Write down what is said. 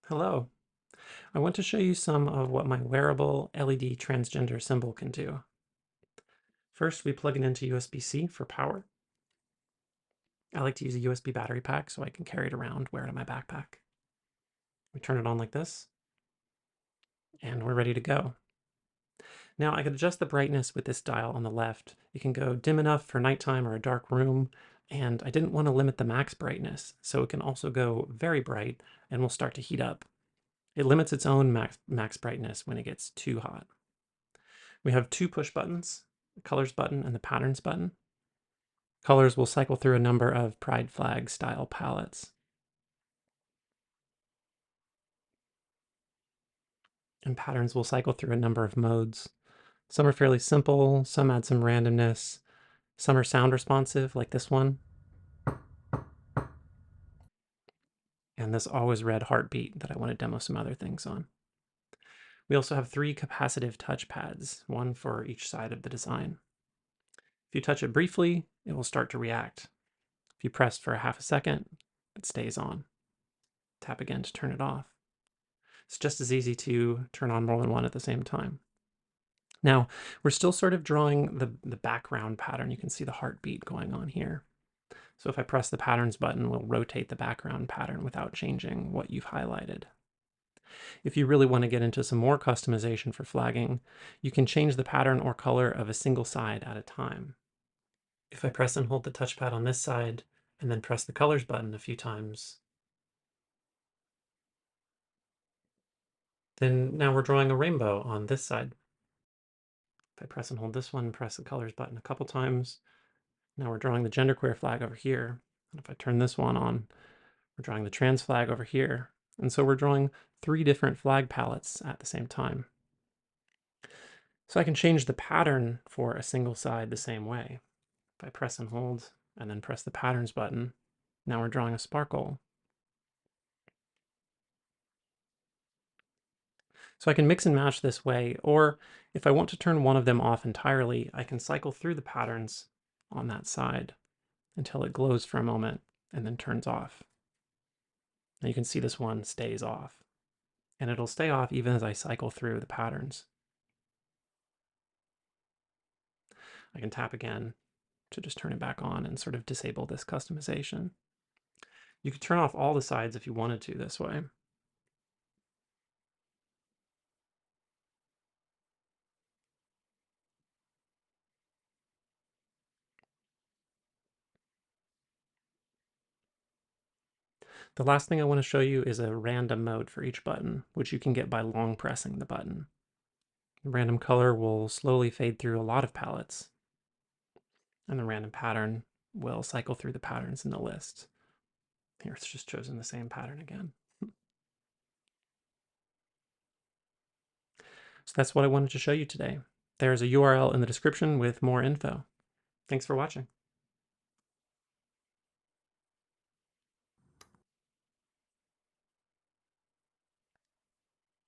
Hello. I want to show you some of what my wearable LED transgender symbol can do. First, we plug it into USB-C for power. I like to use a USB battery pack so I can carry it around, wear it in my backpack. We turn it on like this, and we're ready to go. Now I can adjust the brightness with this dial on the left. It can go dim enough for nighttime or a dark room, and I didn't want to limit the max brightness, so it can also go very bright and will start to heat up. It limits its own max brightness when it gets too hot. We have two push buttons, the colors button and the patterns button. Colors will cycle through a number of pride flag style palettes. And patterns will cycle through a number of modes. Some are fairly simple, some add some randomness, some are sound responsive, like this one. And this always red heartbeat that I want to demo some other things on. We also have three capacitive touch pads, one for each side of the design. If you touch it briefly, it will start to react. If you press for a half a second, it stays on. Tap again to turn it off. It's just as easy to turn on more than one at the same time. Now, we're still sort of drawing the background pattern. You can see the heartbeat going on here. So if I press the patterns button, we'll rotate the background pattern without changing what you've highlighted. If you really want to get into some more customization for flagging, you can change the pattern or color of a single side at a time. If I press and hold the touchpad on this side, and then press the colors button a few times, then now we're drawing a rainbow on this side. If I press and hold this one, press the colors button a couple times, now we're drawing the genderqueer flag over here. And if I turn this one on, we're drawing the trans flag over here. And so we're drawing three different flag palettes at the same time. So I can change the pattern for a single side the same way. If I press and hold and then press the patterns button, now we're drawing a sparkle. So I can mix and match this way, or if I want to turn one of them off entirely, I can cycle through the patterns on that side until it glows for a moment and then turns off. Now you can see this one stays off, and it'll stay off even as I cycle through the patterns. I can tap again to just turn it back on and sort of disable this customization. You could turn off all the sides if you wanted to this way. The last thing I want to show you is a random mode for each button, which you can get by long pressing the button. The random color will slowly fade through a lot of palettes, and the random pattern will cycle through the patterns in the list. Here it's just chosen the same pattern again. So that's what I wanted to show you today. There's a URL in the description with more info. Thanks for watching.